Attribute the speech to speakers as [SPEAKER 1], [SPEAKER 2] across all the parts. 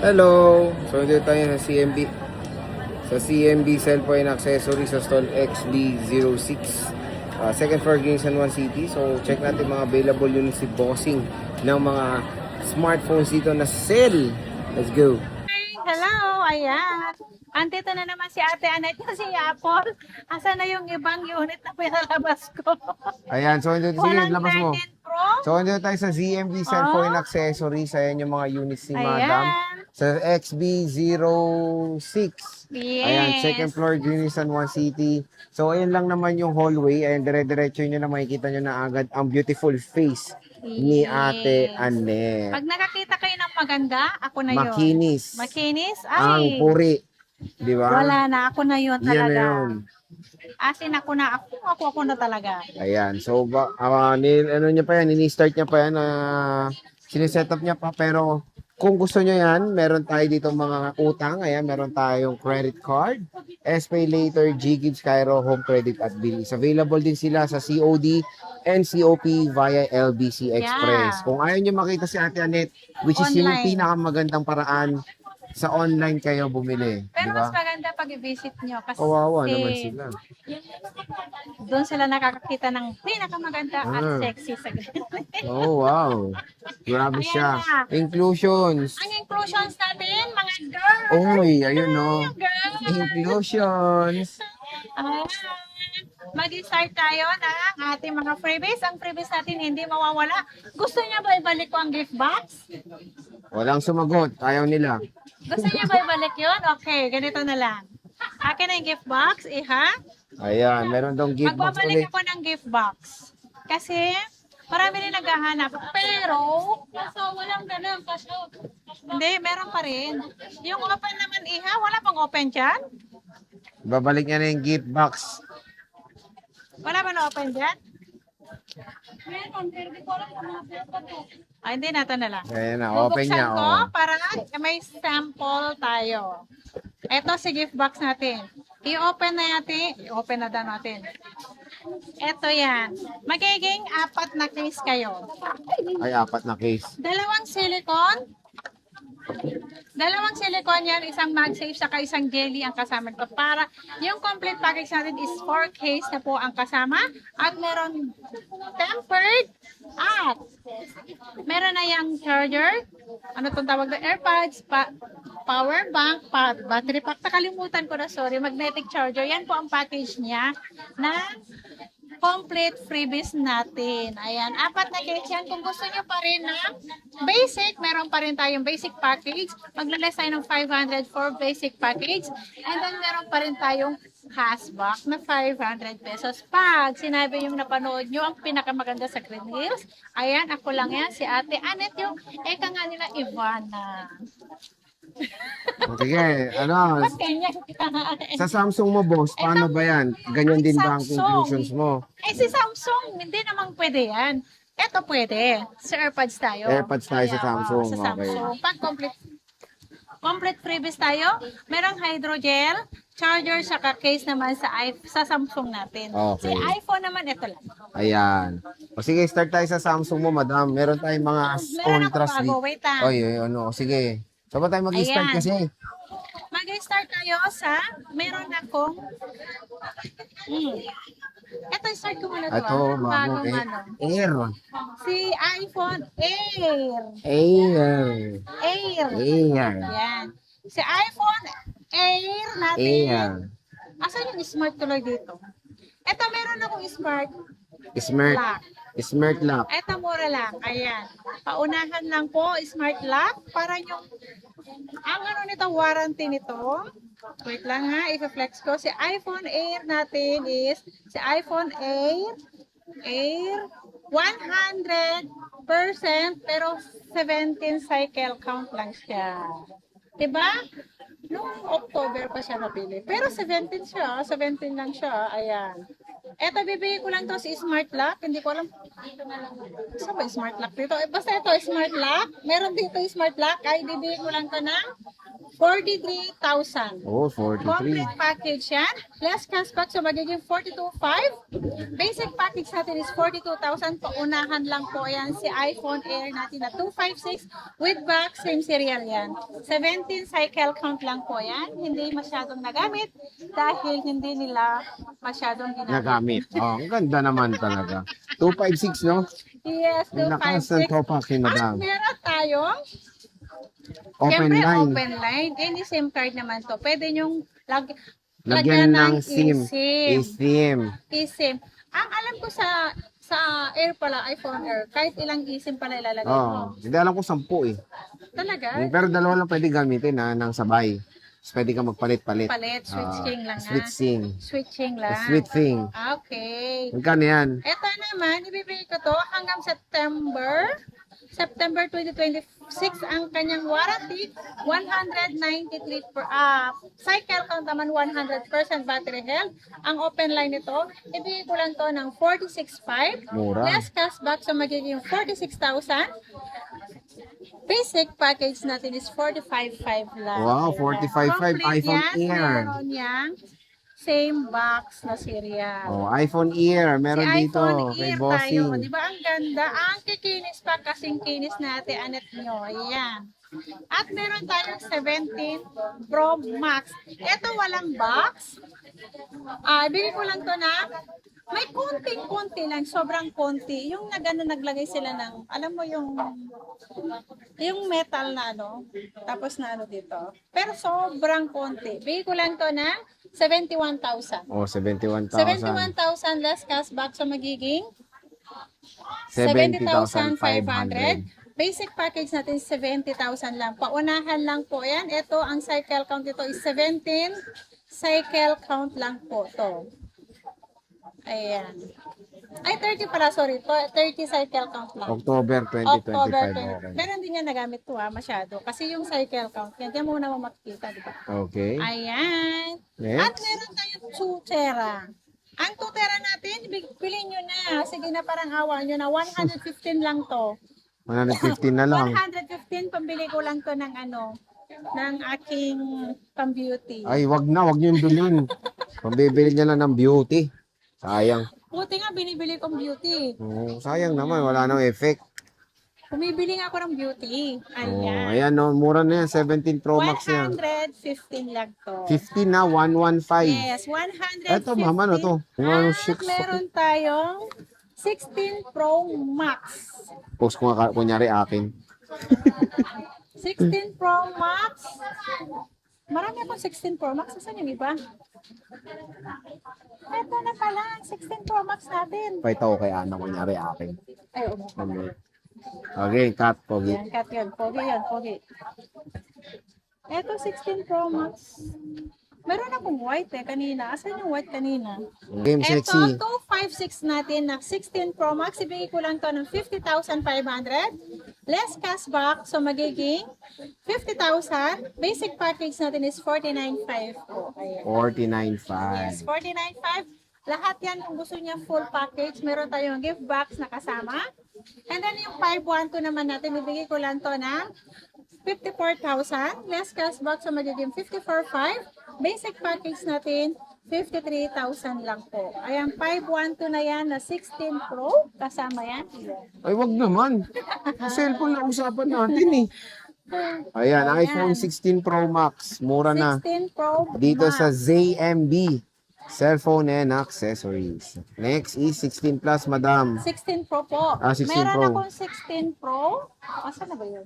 [SPEAKER 1] Hello! So, dito tayo sa CMB. Sa CMB Cellphone Accessory sa stall XB06. Second floor, Green San Juan City. So, check natin mga available units si Bossing ng mga smartphones dito na sale. Let's go!
[SPEAKER 2] Hello, ayan. Andito na naman si Ate Anet kasi Apple. Asan na yung ibang unit na pinalabas ko?
[SPEAKER 1] Ayan, so sige,
[SPEAKER 2] Walang
[SPEAKER 1] labas mo.
[SPEAKER 2] 13 Pro.
[SPEAKER 1] So, dito tayo sa ZMB Cellphone Accessories. Ayan yung mga units ni Madam.
[SPEAKER 2] Ayan.
[SPEAKER 1] Sa XB06. Ayan, second
[SPEAKER 2] Yes.
[SPEAKER 1] floor, Green San Juan City. So, ayan lang naman yung hallway. Ayan, dire-diretso nyo na makikita nyo na agad ang beautiful face ni Ate
[SPEAKER 2] Yes.
[SPEAKER 1] Anet.
[SPEAKER 2] Pag nakakita kayo ng maganda, ako na yun.
[SPEAKER 1] Makinis.
[SPEAKER 2] Makinis?
[SPEAKER 1] Ang
[SPEAKER 2] Ay,
[SPEAKER 1] puri. Di ba?
[SPEAKER 2] wala na. Ako na yun
[SPEAKER 1] Yan na
[SPEAKER 2] talaga.
[SPEAKER 1] yun.
[SPEAKER 2] Asin ako na. Ako na talaga.
[SPEAKER 1] Ayan. So, ano niya pa yan, ini-start niya pa yan, siniset up niya pa, pero kung gusto niyo yan, meron tayo dito mga utang. Ayan, meron tayong credit card, SPay Later, GGives, Cairo, Home Credit at Bilis. Available din sila sa COD and COP via LBC Express.
[SPEAKER 2] Yeah.
[SPEAKER 1] Kung ayaw niyo makita si Ate Anet, which is yung
[SPEAKER 2] Online.
[SPEAKER 1] pinakamagandang paraan, sa online kayo bumili. Di
[SPEAKER 2] Pero
[SPEAKER 1] ba?
[SPEAKER 2] mas maganda pag i-visit nyo kasi
[SPEAKER 1] Kawawa naman sila.
[SPEAKER 2] doon sila nakakakita ng pinakamaganda at
[SPEAKER 1] Ah.
[SPEAKER 2] sexy sa ganun.
[SPEAKER 1] Oh, wow. Grabe
[SPEAKER 2] Ayan
[SPEAKER 1] siya.
[SPEAKER 2] na.
[SPEAKER 1] Inclusions.
[SPEAKER 2] Ang inclusions natin, mga girls.
[SPEAKER 1] Oy, ayun no.
[SPEAKER 2] Girls.
[SPEAKER 1] Inclusions.
[SPEAKER 2] Ayan. Mag-start tayo ng ating mga freebies. Ang freebies natin hindi mawawala. Gusto niya ba ibalik ko ang gift box?
[SPEAKER 1] Walang sumagot. Ayaw nila.
[SPEAKER 2] Gusto niya ba ibalik yun? Okay, ganito na lang. Akin na yung gift box, iha.
[SPEAKER 1] Ayan, meron dong gift box
[SPEAKER 2] Magbabalik
[SPEAKER 1] ulit.
[SPEAKER 2] ako ng gift box. Kasi, marami rin naghahanap. Pero, walang ganun. Hindi, meron pa rin. Yung open naman, iha, wala pang open dyan?
[SPEAKER 1] Babalik niya na yung gift box.
[SPEAKER 2] Wala ba na open dyan? Meron, pero di ko alam kung mga pera to. Ay, hindi, nato na lang.
[SPEAKER 1] Ayan na, open
[SPEAKER 2] Bubuksan
[SPEAKER 1] niya.
[SPEAKER 2] ko
[SPEAKER 1] Oh.
[SPEAKER 2] para may sample tayo. Ito si gift box natin. I-open na natin. I-open na daw natin. Ito yan. Magiging 4 na case kayo.
[SPEAKER 1] Ay, 4 na case.
[SPEAKER 2] Dalawang silicone yan, isang MagSafe, saka isang jelly ang kasama ito. Para yung complete package natin is 4 case na po ang kasama. At meron tempered at meron na yung charger. Ano itong tawag na? AirPods, power bank, battery pack. Nakalimutan ko na, sorry. Magnetic charger. Yan po ang package niya na complete freebies natin. Ayan, 4 na case yan. Kung gusto nyo pa rin ng basic, meron pa rin tayong basic package. Maglalas tayo ng 500 for basic package. And then meron pa rin tayong cashback na 500 pesos. Pag sinabi yung napanood nyo ang pinakamaganda sa Green Hills, ayan, ako lang yan, si Ate Anet, yung eka nga nila, Ivana.
[SPEAKER 1] Sige, ano,
[SPEAKER 2] Ba't ganyan ka?
[SPEAKER 1] sa Samsung mo, boss, paano ba yan? Ganyan din ba ang
[SPEAKER 2] Samsung.
[SPEAKER 1] conclusions mo?
[SPEAKER 2] Eh, si Samsung, hindi naman pwede yan. Ito pwede. Sa AirPods tayo.
[SPEAKER 1] AirPods tayo sa
[SPEAKER 2] Ayan,
[SPEAKER 1] Samsung,
[SPEAKER 2] Sa
[SPEAKER 1] okay.
[SPEAKER 2] Samsung. Pag complete freebies tayo, merong hydrogel, charger, saka case naman sa Samsung natin.
[SPEAKER 1] Okay.
[SPEAKER 2] Si iPhone naman, ito lang.
[SPEAKER 1] Ayan. O sige, start tayo sa Samsung mo, madam. Meron tayong mga
[SPEAKER 2] Meron
[SPEAKER 1] ultra
[SPEAKER 2] ako bago. Wait lang.
[SPEAKER 1] Oy, ano, sige. So ba tayo mag-start
[SPEAKER 2] Ayan.
[SPEAKER 1] kasi?
[SPEAKER 2] Mag-start tayo sa, meron akong, ito, start ko muna ito.
[SPEAKER 1] Ito, bago.
[SPEAKER 2] Bagong ano.
[SPEAKER 1] Air.
[SPEAKER 2] Si iPhone Air.
[SPEAKER 1] Air.
[SPEAKER 2] Air.
[SPEAKER 1] Air.
[SPEAKER 2] Yan. Si iPhone Air natin.
[SPEAKER 1] Air.
[SPEAKER 2] Asan yung smart tuloy dito? Ito, meron akong smart
[SPEAKER 1] Smart.
[SPEAKER 2] lock.
[SPEAKER 1] Smart lock.
[SPEAKER 2] Ito, mura lang. Ayan. Paunahan lang po, smart lock. Para yung, ang ano nito, warranty nito. Wait lang ha, i-flex ko. Si iPhone Air natin is, si iPhone Air 100%, pero 17 cycle count lang siya. Diba? Noong October pa siya nabili. Pero 17 siya, 17 lang siya. Ayan. Eto, bibigay ko lang to si Smart Lock. Hindi ko alam. Saan ba yung Smart Lock dito? Basta ito, Smart Lock. Meron dito yung Smart Lock. Ay, bibigay ko lang to ng 43,000.
[SPEAKER 1] Oh, 43.
[SPEAKER 2] Complete package yan. Less cashback, so magiging 42,500. Basic package natin is 42,000. Paunahan lang po yan si iPhone Air natin na 256 with box, same serial yan. 17 cycle count lang po yan. Hindi masyadong nagamit dahil hindi nila masyadong ginamit.
[SPEAKER 1] Nagamit. Oh, ang ganda naman talaga. 256, no?
[SPEAKER 2] Yes,
[SPEAKER 1] Ang lakas ng
[SPEAKER 2] 256.
[SPEAKER 1] topak ni
[SPEAKER 2] At
[SPEAKER 1] Madam.
[SPEAKER 2] meron tayong
[SPEAKER 1] Open
[SPEAKER 2] siyempre,
[SPEAKER 1] line.
[SPEAKER 2] open line. Any SIM card naman to. Pwede nyong
[SPEAKER 1] Lagyan ng SIM.
[SPEAKER 2] eSIM.
[SPEAKER 1] eSIM.
[SPEAKER 2] eSIM. Ang alam ko sa Air pala, iPhone Air, kahit ilang eSIM pala ilalagay
[SPEAKER 1] Oh,
[SPEAKER 2] mo.
[SPEAKER 1] hindi alam ko 10 eh.
[SPEAKER 2] Talaga?
[SPEAKER 1] Pero dalawa lang pwede gamitin ng sabay. Tapos pwede ka magpalit-palit.
[SPEAKER 2] Palit, switching lang nga.
[SPEAKER 1] Switching.
[SPEAKER 2] Switching lang.
[SPEAKER 1] Switching.
[SPEAKER 2] Okay.
[SPEAKER 1] Magkano yan?
[SPEAKER 2] Ito naman, ibibigay ko to hanggang September 2026 ang kanyang warranty, 193 cycle count naman 100% battery health. Ang open line nito, ibigay ko lang to ng 46,500.
[SPEAKER 1] Mura.
[SPEAKER 2] Less cashback, so magiging 46,000. Basic package natin is 45,500 lang.
[SPEAKER 1] Wow, 45,500
[SPEAKER 2] Complete
[SPEAKER 1] iPhone
[SPEAKER 2] yan,
[SPEAKER 1] Air.
[SPEAKER 2] Meron yang same box na serial.
[SPEAKER 1] Oh, iPhone Air. Meron
[SPEAKER 2] Si
[SPEAKER 1] dito
[SPEAKER 2] iPhone
[SPEAKER 1] kay
[SPEAKER 2] Air
[SPEAKER 1] Bossing.
[SPEAKER 2] tayo. Di ba ang ganda? Ang kikinis pa kasing kinis natin, anet nyo. Ayan. At meron tayong 17 Pro Max. Ito walang box. Bigay ko lang to na may konting-konti lang, sobrang konti. Yung naglagay sila ng, alam mo yung metal na ano, tapos na ano dito. Pero sobrang konti. Bigay ko lang to na 71,000.
[SPEAKER 1] Oh, 71,000.
[SPEAKER 2] 71,000 less cashback, so magiging
[SPEAKER 1] 70,500.
[SPEAKER 2] 70,500. Basic package natin 70,000 lang. Paunahan lang po yan. Ito, ang cycle count dito is 17 cycle count lang po to. Ayan. Ay, 30 pala, sorry. 30 cycle count lang.
[SPEAKER 1] October 2025.
[SPEAKER 2] October 20.
[SPEAKER 1] Okay.
[SPEAKER 2] Meron din yan nagamit to masyado. Kasi yung cycle count, yan muna mo makikita, di ba?
[SPEAKER 1] Okay.
[SPEAKER 2] Ayan. At
[SPEAKER 1] Next.
[SPEAKER 2] meron tayong tutera. Ang tutera natin, bilhin nyo na. Sige na, parang awa nyo na. 115 lang to.
[SPEAKER 1] 115 na lang.
[SPEAKER 2] 115, pambili ko lang to ng ng aking pang-beauty.
[SPEAKER 1] Ay, wag niyo yung bilhin. Pambibili niya lang ng beauty. Sayang.
[SPEAKER 2] Buti nga, binibili kong beauty.
[SPEAKER 1] Oh, sayang naman. Wala nang effect.
[SPEAKER 2] Bumibili nga ako ng beauty.
[SPEAKER 1] Oh,
[SPEAKER 2] Ayan.
[SPEAKER 1] ayan no, mura na yan. 17 Pro Max yan.
[SPEAKER 2] 115 lang to.
[SPEAKER 1] 15 na, 115.
[SPEAKER 2] Yes, 115.
[SPEAKER 1] Eto, mama na to. Ano,
[SPEAKER 2] At
[SPEAKER 1] shikes.
[SPEAKER 2] meron tayong 16 Pro Max.
[SPEAKER 1] Post ko nga, kunyari akin.
[SPEAKER 2] 16 Pro Max. Marami akong 16 Pro Max. Saan yung iba? Ito na pala, ang 16 Pro Max natin.
[SPEAKER 1] Pakita ko kay Ana, kunyari akin.
[SPEAKER 2] Ay, oo.
[SPEAKER 1] Okay, cut, pogi.
[SPEAKER 2] Yan, cut yun. Pogi yun, pogi. Ito, 16 Pro Max. Meron akong white kanina. Asan yung white kanina?
[SPEAKER 1] Game sexy.
[SPEAKER 2] Ito, 256 natin na 16 Pro Max. Ibigay ko lang to ng 50,500. Less cashback, so magiging 50,000. Basic package natin is 49,500 po. Ayan.
[SPEAKER 1] 49.5.
[SPEAKER 2] Yes, 49,500. Lahat yan kung gusto niya full package. Meron tayong gift box na kasama. And then yung 512 naman natin, ibigay ko lang to ng 54,000. Less cashback, so magiging 54,500. Basic package natin, 53,000 lang po. Ayan, 512 na yan na 16 Pro. Kasama yan.
[SPEAKER 1] Ay, wag naman. Cellphone na usapan natin eh. Ayan, iPhone 16 Pro Max. Mura na.
[SPEAKER 2] 16 Pro
[SPEAKER 1] Dito
[SPEAKER 2] Max.
[SPEAKER 1] sa ZMB. Cellphone and accessories. Next is 16 Plus, madam.
[SPEAKER 2] 16 Pro po.
[SPEAKER 1] 16
[SPEAKER 2] Meron
[SPEAKER 1] Pro.
[SPEAKER 2] akong 16 Pro. Asan na ba yun?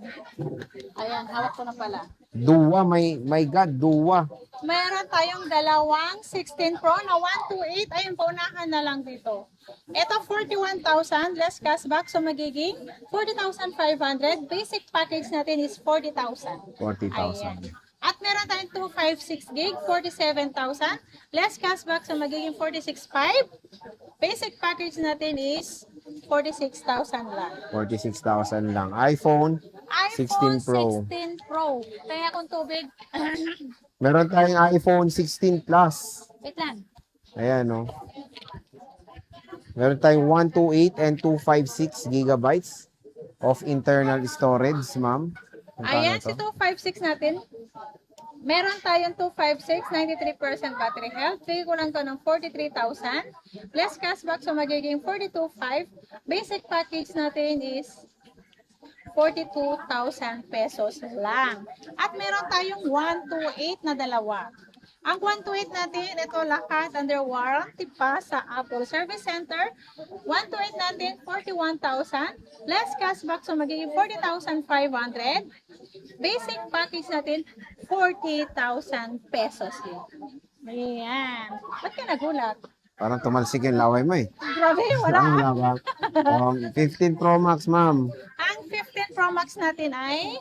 [SPEAKER 2] Ayan, hawak ko na pala.
[SPEAKER 1] Duwa, my God, duwa.
[SPEAKER 2] Meron tayong dalawang 16 Pro na 128. Ayun, paunahan na lang dito. Ito, 41,000 less cashback. So, magiging 40,500. Basic package natin is 40,000.
[SPEAKER 1] 40,000.
[SPEAKER 2] At meron tayong 256 gig, 47,000. Less cashback, so magiging 46,500. Basic package natin is 46,000 lang.
[SPEAKER 1] 46,000 lang. iPhone,
[SPEAKER 2] iPhone
[SPEAKER 1] 16 Pro.
[SPEAKER 2] 16 Pro. Kaya kung tubig.
[SPEAKER 1] Meron tayong iPhone 16 Plus.
[SPEAKER 2] Wait lang.
[SPEAKER 1] Ayan, no. Meron tayong 128 and 256 gigabytes of internal storage, ma'am. Magkano
[SPEAKER 2] Ayan,
[SPEAKER 1] to?
[SPEAKER 2] si 256 natin. Meron tayong 256, 93% battery health. Bigay ko lang to ng 43,000. Less cashback, so magiging 42,500. Basic package natin is 42,000 pesos lang. At meron tayong 128 na dalawa. Ang 128 natin, ito lahat under warranty pa sa Apple Service Center. 128 natin, 41,000. Less cashback, so magiging 40,500. Basic package natin, 40,000 pesos lang. Ayan. Ba't ka nagulat?
[SPEAKER 1] Parang tumalsik yung laway mo eh.
[SPEAKER 2] Grabe, wala.
[SPEAKER 1] Wala ba? 15 Pro Max, ma'am.
[SPEAKER 2] Ang 15 Pro Max natin ay,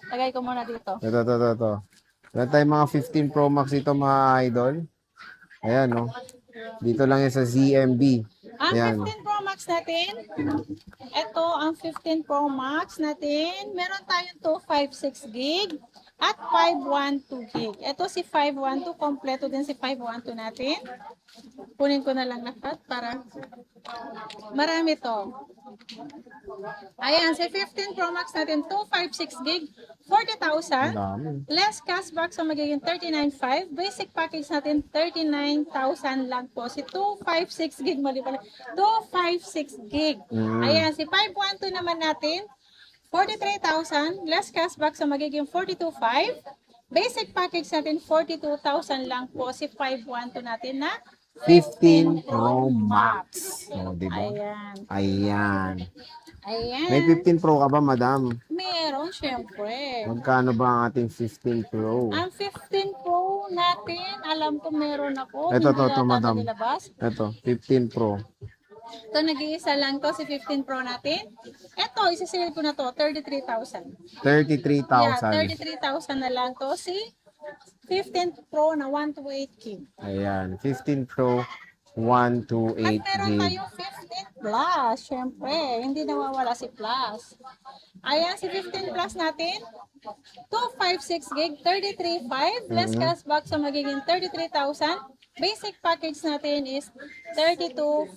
[SPEAKER 2] lagay ko muna dito.
[SPEAKER 1] Ito. Meron tayong mga 15 Pro Max ito, mga idol. Ayan, no. Dito lang yan sa ZMB.
[SPEAKER 2] Ang
[SPEAKER 1] Ayan.
[SPEAKER 2] 15 Pro Max natin, ito ang 15 Pro Max natin. Meron tayong 256 gig at 512 gig. Ito si 512, kompleto din si 512 natin. Kunin ko na lang lahat para marami to. Ayan, si 15 Pro Max natin, 256 gig, 40,000.
[SPEAKER 1] Ang dami.
[SPEAKER 2] Less cashback, so magiging 39,500. Basic package natin, 39,000 lang po. Si 256 gig, mali pala. 256 gig. Ayan, si 512 naman natin, 43,000. Less cashback, so magiging 42,500. Basic package natin, 42,000 lang po. Si 512 natin na
[SPEAKER 1] 15 Pro Max. O, diba?
[SPEAKER 2] Ayan.
[SPEAKER 1] Ayan.
[SPEAKER 2] Ayan.
[SPEAKER 1] May 15 Pro ka ba, madam?
[SPEAKER 2] Meron, syempre.
[SPEAKER 1] Magkano ba ang ating 15 Pro?
[SPEAKER 2] Ang 15 Pro natin, alam ko meron ako.
[SPEAKER 1] Ito,
[SPEAKER 2] Hindi
[SPEAKER 1] to,
[SPEAKER 2] yata
[SPEAKER 1] madam.
[SPEAKER 2] nilabas.
[SPEAKER 1] Ito, 15 Pro.
[SPEAKER 2] Ito, nag-iisa lang to, si 15 Pro natin. Ito, isa-sale ko na to, 33,000.
[SPEAKER 1] 33,000.
[SPEAKER 2] Yeah, 33,000 na lang to. Si 15 Pro na 128 gig.
[SPEAKER 1] Ayan, 15 Pro, 1 to
[SPEAKER 2] At
[SPEAKER 1] 8
[SPEAKER 2] meron
[SPEAKER 1] gig.
[SPEAKER 2] tayong 15 Plus, syempre. Hindi nawawala si Plus. Ayan, si 15 Plus natin, 256 gig, 33,500. Less cashback, so magiging 33,000. Basic package natin is 32,500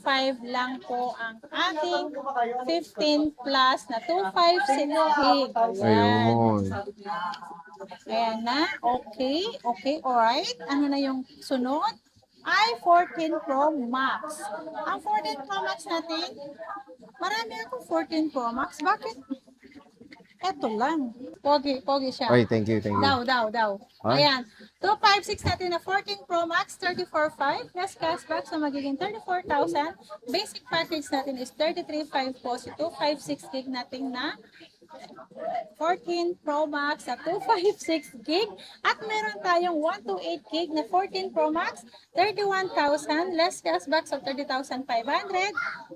[SPEAKER 2] lang po ang ating 15 Plus na 256 gig. Ayan.
[SPEAKER 1] Ayun.
[SPEAKER 2] Ayan na. Okay. Okay. Alright. Ano na yung sunod? Ay, 14 Pro Max. Ang 14 Pro Max natin, marami akong 14 Pro Max. Bakit? Eto lang. Pogi siya.
[SPEAKER 1] Ay, thank you.
[SPEAKER 2] Daw.
[SPEAKER 1] Ay.
[SPEAKER 2] Ayan. 256 natin na 14 Pro Max, 34,500. Plus cashback, so magiging 34,000. Basic package natin is 33,500 po. So 256 gig natin na 14 Pro Max sa 256 gig. At meron tayong 128 gig na 14 Pro Max, 31,000. Less cashback, so 30,500.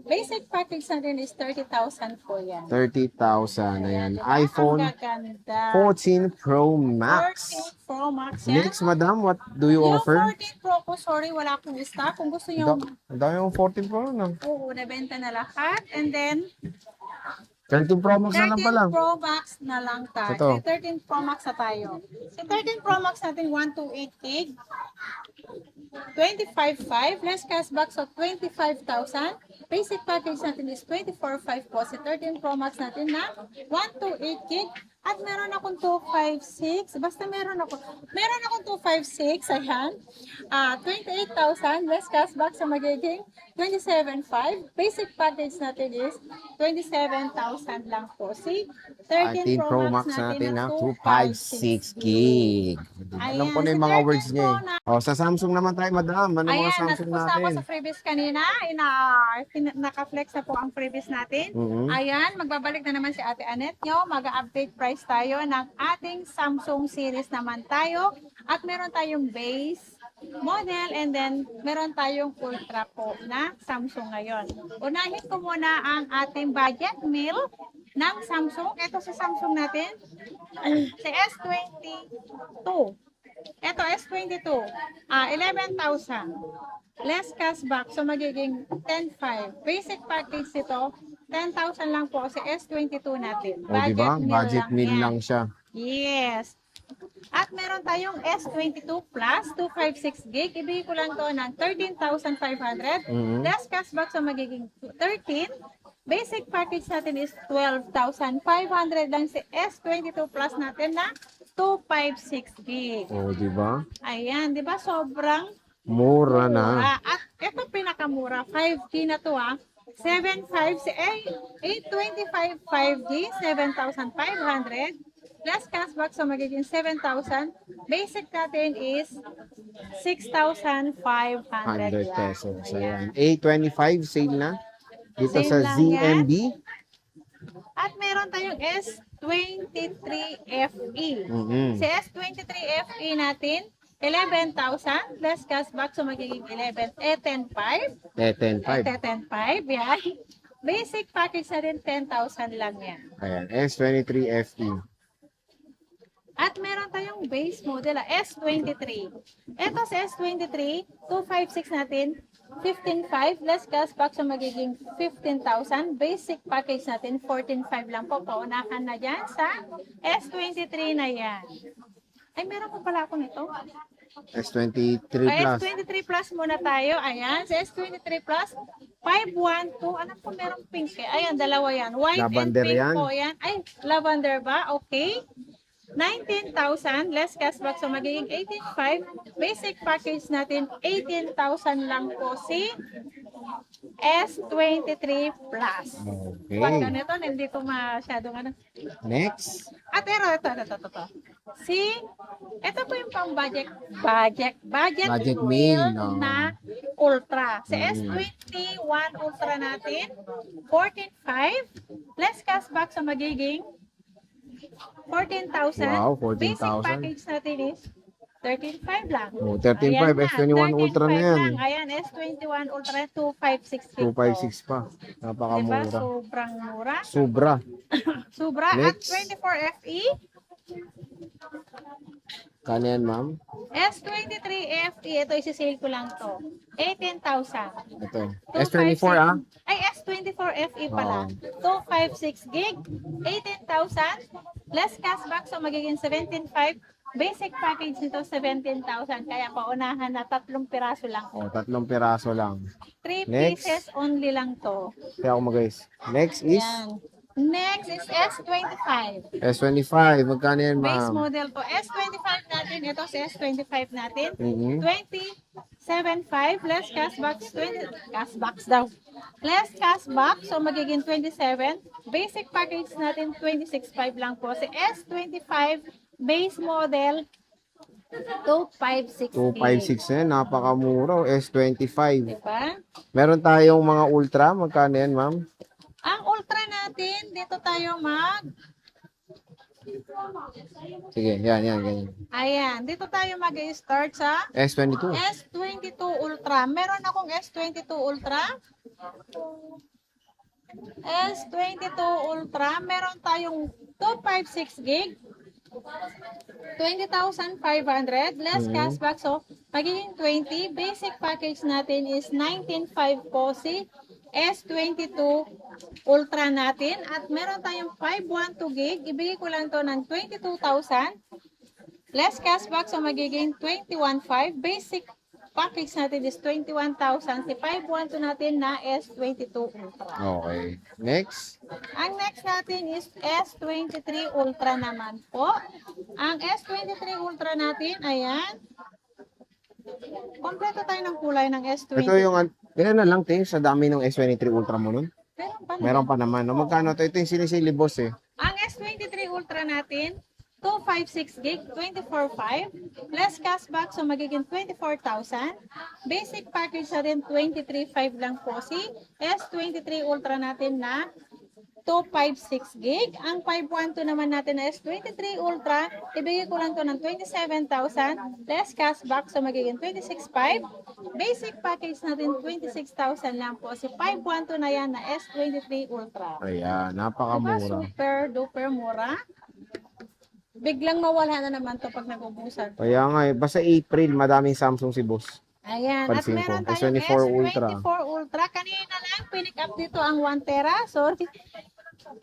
[SPEAKER 2] Basic package natin is 30,000 po yan.
[SPEAKER 1] 30,000. Ayan,
[SPEAKER 2] Ang
[SPEAKER 1] iPhone
[SPEAKER 2] gaganda.
[SPEAKER 1] 14 Pro Max.
[SPEAKER 2] 14 Pro Max yan.
[SPEAKER 1] Next, madam, what do you
[SPEAKER 2] Yung
[SPEAKER 1] offer?
[SPEAKER 2] 14 Pro ko, sorry, wala akong stock. Kung gusto nyo,
[SPEAKER 1] Ang dami yung 14 Pro na.
[SPEAKER 2] oo, nabenta na lahat. And then,
[SPEAKER 1] 13 Pro Max na lang
[SPEAKER 2] 13
[SPEAKER 1] pala.
[SPEAKER 2] Pro Max na lang tayo.
[SPEAKER 1] Ito.
[SPEAKER 2] 13 Pro Max na tayo. Si 13 Pro Max natin, 128 gig. 25,500. Less cashback, so 25,000. Basic package natin is 24,500 po. Si 13 Pro Max natin na 128 gig. At meron akong 256. Basta meron akong 256. Ayan. 28,000. Less cashback, so magiging 27,500. Basic package natin is 27,000 lang po. Si 13
[SPEAKER 1] Pro Max natin na 256 gig. Alam ko na yung mga words niya eh. O, sa Samsung naman tayo, madam. Ano mga
[SPEAKER 2] Ayan,
[SPEAKER 1] Samsung
[SPEAKER 2] nagpusta ako
[SPEAKER 1] natin?
[SPEAKER 2] sa freebies kanina. Naka-flex na po ang freebies natin.
[SPEAKER 1] Mhm.
[SPEAKER 2] Ayan, magbabalik na naman si Ate Anet nyo. Mag-update price tayo ng ating Samsung series naman tayo. At meron tayong base model and then meron tayong ultra po na Samsung ngayon. Unahin ko muna ang ating budget meal ng Samsung. Ito sa Samsung natin, si S22. Ito, S22. 11,000. Less cashback, so magiging 10,500. Basic package ito, 10,000 lang po si S22 natin.
[SPEAKER 1] O, diba? Budget meal
[SPEAKER 2] yan.
[SPEAKER 1] lang siya.
[SPEAKER 2] Yes. At meron tayong S22 Plus 256 gig. Ibigay ko lang to ng 13,500.
[SPEAKER 1] Mhm.
[SPEAKER 2] Last cashback so magiging 13. Basic package natin is 12,500 lang si S22 Plus natin na 256 gig.
[SPEAKER 1] Oh, di ba?
[SPEAKER 2] Ayan, di ba sobrang
[SPEAKER 1] Mura na.
[SPEAKER 2] mura. At ito pinakamura, 5G na to 7.5 si 825 5G, 7,500. Last cashback so magiging 7,000. Basic natin is 6,500
[SPEAKER 1] 100
[SPEAKER 2] yan.
[SPEAKER 1] pesos.
[SPEAKER 2] Ayan.
[SPEAKER 1] Ayan. A25 sale na. Dito
[SPEAKER 2] Sale
[SPEAKER 1] sa
[SPEAKER 2] lang
[SPEAKER 1] ZMB.
[SPEAKER 2] At meron tayong S23FE.
[SPEAKER 1] Mhm.
[SPEAKER 2] Si S23FE natin, 11,000. Less cashback, so magiging 10,500.
[SPEAKER 1] A105.
[SPEAKER 2] 10,500, yan. Basic package na rin, 10,000 lang yan.
[SPEAKER 1] Ayan. S23 FE.
[SPEAKER 2] At meron tayong base model, S23. Ito sa S23, 256 natin, 15,500. Less cashback, so magiging 15,000. Basic package natin, 14,500 lang po. Paunahan na yan sa S23 na yan. Ay, meron pa pala ako nito.
[SPEAKER 1] S23
[SPEAKER 2] Ay,
[SPEAKER 1] Plus.
[SPEAKER 2] S23 Plus muna tayo. Ayan, sa S23 Plus, 512. Ano po merong pink eh? Ayan, dalawa yan. White
[SPEAKER 1] Lavender
[SPEAKER 2] and pink
[SPEAKER 1] yan.
[SPEAKER 2] po yan. Ay, lavender ba? Okay. 19,000. Less cashback. So, magiging 18,500. Basic package natin, 18,000 lang po si S23 Plus. Pag
[SPEAKER 1] Okay.
[SPEAKER 2] ganito, hindi ko masyadong ano.
[SPEAKER 1] Next.
[SPEAKER 2] At ito. Ito po yung pang budget
[SPEAKER 1] Budget
[SPEAKER 2] meal
[SPEAKER 1] meal, no.
[SPEAKER 2] na ultra. Sa
[SPEAKER 1] Mm.
[SPEAKER 2] S21 ultra natin, 14,500. Less cashback sa magiging 14,000.
[SPEAKER 1] Wow,
[SPEAKER 2] Basic
[SPEAKER 1] 14,000.
[SPEAKER 2] package natin is 13,500 lang.
[SPEAKER 1] Oh, 13,500.
[SPEAKER 2] Ayan na,
[SPEAKER 1] S21 Ultra na
[SPEAKER 2] 13,500
[SPEAKER 1] yan.
[SPEAKER 2] lang. Ayan, S21 Ultra 256 gig.
[SPEAKER 1] 256 pa.
[SPEAKER 2] Diba?
[SPEAKER 1] Napakamura.
[SPEAKER 2] Sobrang mura.
[SPEAKER 1] Sobra.
[SPEAKER 2] Sobra. At
[SPEAKER 1] Next.
[SPEAKER 2] 24FE,
[SPEAKER 1] Kano yan, ma'am?
[SPEAKER 2] S23FE, ito isi-sale ko lang to. 18,000.
[SPEAKER 1] Ito. S24 ah.
[SPEAKER 2] Ay, S24FE pala. 256 gig, 18,000. Less cashback, so magiging 17,500. Basic package nito, 17,000. Kaya paunahan na 3 piraso lang.
[SPEAKER 1] Oh, 3 piraso lang.
[SPEAKER 2] 3
[SPEAKER 1] Next.
[SPEAKER 2] pieces only lang to.
[SPEAKER 1] Kaya ako guys. Next is
[SPEAKER 2] Yan. Next is S25.
[SPEAKER 1] S25. Magkano yan,
[SPEAKER 2] Base
[SPEAKER 1] ma'am?
[SPEAKER 2] model po. S25 natin. Ito sa S25 natin.
[SPEAKER 1] Mhm.
[SPEAKER 2] 27.5 less cashbacks. 20 cashbacks daw. Less cashback. So magiging 27. Basic package natin 26.5 lang po. Si S25 base model 256.
[SPEAKER 1] 256 yan. Napakamura. S25.
[SPEAKER 2] Diba?
[SPEAKER 1] Meron tayong mga ultra. Magkano yan, ma'am?
[SPEAKER 2] Ang ultra natin, dito tayo
[SPEAKER 1] Sige, yan, ganyan.
[SPEAKER 2] ayan, dito tayo mag-start sa
[SPEAKER 1] S22.
[SPEAKER 2] S22 Ultra. Meron akong S22 Ultra. S22 Ultra. Meron tayong 256 gig. 20,500. Less cashback. So, magiging 20. Basic package natin is 19,500 po si S22 Ultra natin. At meron tayong 512 gig. Ibigay ko lang to ng 22,000. Less cashback, so magiging 21,500. Basic package natin is 21,000. Si 512 natin na S22 Ultra.
[SPEAKER 1] Okay. Next.
[SPEAKER 2] Ang next natin is S23 Ultra naman po. Ang S23 Ultra natin, ayan. Kompleto tayo ng kulay ng S23.
[SPEAKER 1] Ito yung, ganyan na lang, Ting, sa dami ng S23 Ultra mo nun.
[SPEAKER 2] Meron pa
[SPEAKER 1] Meron pa naman. No, magkano to? Ito yung sinisili, boss eh.
[SPEAKER 2] Ang S23 Ultra natin, 256 gig, 24,500. Less cashback, so magiging 24,000. Basic package na rin, 23,500 lang po si S23 Ultra natin na 256 gig. Ang 512 naman natin na S23 Ultra, ibigay ko lang to ng 27,000. Less cashback, so magiging 26,500. Basic package natin, 26,000 lang po. Si 512 na yan na S23 Ultra.
[SPEAKER 1] Ayan,
[SPEAKER 2] Diba
[SPEAKER 1] napakamura.
[SPEAKER 2] super duper mura? Biglang mawala na naman to pag nag-ubusan.
[SPEAKER 1] Kaya nga eh, basta April, madaming Samsung si boss.
[SPEAKER 2] Ayan, at
[SPEAKER 1] Pansin ko.
[SPEAKER 2] meron tayong
[SPEAKER 1] S24 Ultra.
[SPEAKER 2] S24 Ultra. Kanina lang, pinick up dito ang 1 tera. Sorry.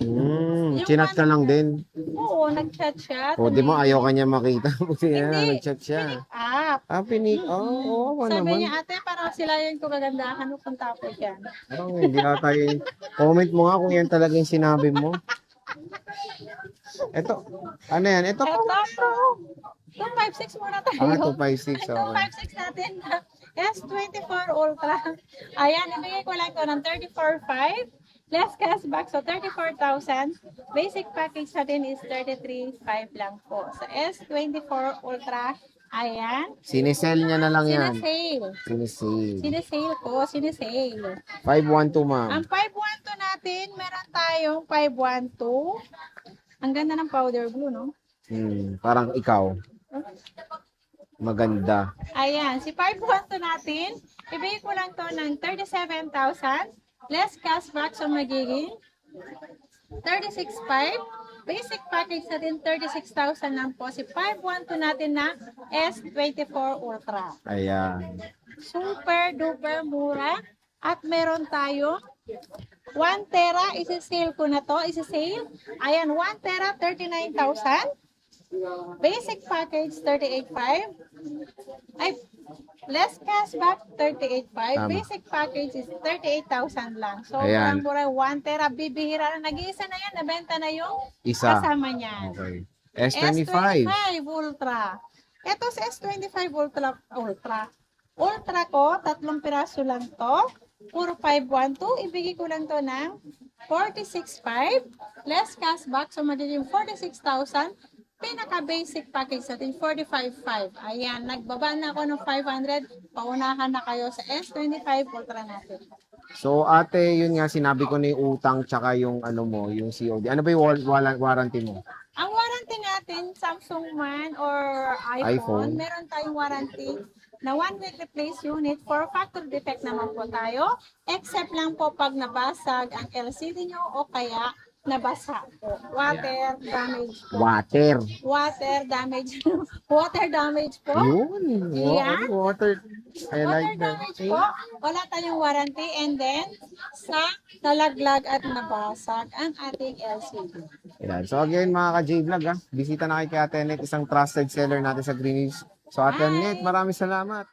[SPEAKER 2] Yung
[SPEAKER 1] Chinat ka lang din.
[SPEAKER 2] Oo, nag-chat siya.
[SPEAKER 1] O, di mo, ayaw ka niya makita. Buti na,
[SPEAKER 2] Hindi.
[SPEAKER 1] nag-chat siya.
[SPEAKER 2] Up.
[SPEAKER 1] Ah, oo, oo
[SPEAKER 2] Sabi
[SPEAKER 1] naman.
[SPEAKER 2] niya, ate, parang sila yung kagandahan. Punta ako dyan.
[SPEAKER 1] Parang hindi ata yung... Comment mo nga kung yan talaga yung sinabi mo. Ito, ano yan? Ito pa.
[SPEAKER 2] Eto, 256 muna tayo.
[SPEAKER 1] Ah, 256.
[SPEAKER 2] Ito,
[SPEAKER 1] Okay.
[SPEAKER 2] 256 natin na S24 Ultra. Ayan, ibigay ko lang ito ng 34,500. Less cashback, so 34,000. Basic package natin is 33,500 lang po. So S24 Ultra, ayan.
[SPEAKER 1] Sinisell niya na lang yan.
[SPEAKER 2] Sinesale.
[SPEAKER 1] Sinisell.
[SPEAKER 2] Sinesale ko, sinesale.
[SPEAKER 1] 512, ma'am.
[SPEAKER 2] Ang 512 natin, meron tayong 512. Ang ganda ng powder blue, no?
[SPEAKER 1] Parang ikaw. Maganda.
[SPEAKER 2] Ayan, si 512 natin, ibigay ko lang to ng 37,000. Less cashback, so magiging 36,500. Basic package natin, 36,000 lang po. Si 512 natin na S24 Ultra.
[SPEAKER 1] Ayan.
[SPEAKER 2] Super duper mura. At meron tayo 1 tera, isi-sale ko na to, isi-sale. Ayan, 1 tera, 39,000. Basic package, 38,500. Ay, less cashback, 38,500.
[SPEAKER 1] Tama.
[SPEAKER 2] Basic package is 38,000 lang. So,
[SPEAKER 1] Ayan.
[SPEAKER 2] murang 1 tera, bibihira na. Nag-iisa na yan, nabenta na yung
[SPEAKER 1] Isa.
[SPEAKER 2] kasama niyan.
[SPEAKER 1] Okay. S25.
[SPEAKER 2] S25 Ultra. Ito sa S25 Ultra ko, 3 piraso lang to. Puro 512. Ibigay ko lang to ng 46,500. Less cashback, so magiging 46,000. Pinaka-basic package natin, 45,500. Ayan, nagbaba na ako ng 500. Paunahan na kayo sa S25 Ultra natin.
[SPEAKER 1] So, ate, yun nga, sinabi ko na yung utang tsaka yung ano mo, yung COD. Ano ba yung warranty mo?
[SPEAKER 2] Ang warranty natin, Samsung man or
[SPEAKER 1] iPhone.
[SPEAKER 2] iPhone, meron tayong warranty na 1 week replace unit for factory defect naman po tayo. Except lang po pag nabasag ang LCD nyo o kaya nabasa po. Water damage po. Water damage. Water damage po.
[SPEAKER 1] Yun.
[SPEAKER 2] Yan.
[SPEAKER 1] Water. I
[SPEAKER 2] Water
[SPEAKER 1] like that.
[SPEAKER 2] damage po. Wala tayong warranty. And then, sa nalaglag at nabasag ang ating LCD.
[SPEAKER 1] Ayan. So again, mga ka-J-Vlog, bisita na kay Ate Annette, isang trusted seller natin sa Green Hills. So Ate
[SPEAKER 2] Hi.
[SPEAKER 1] Annette, maraming salamat.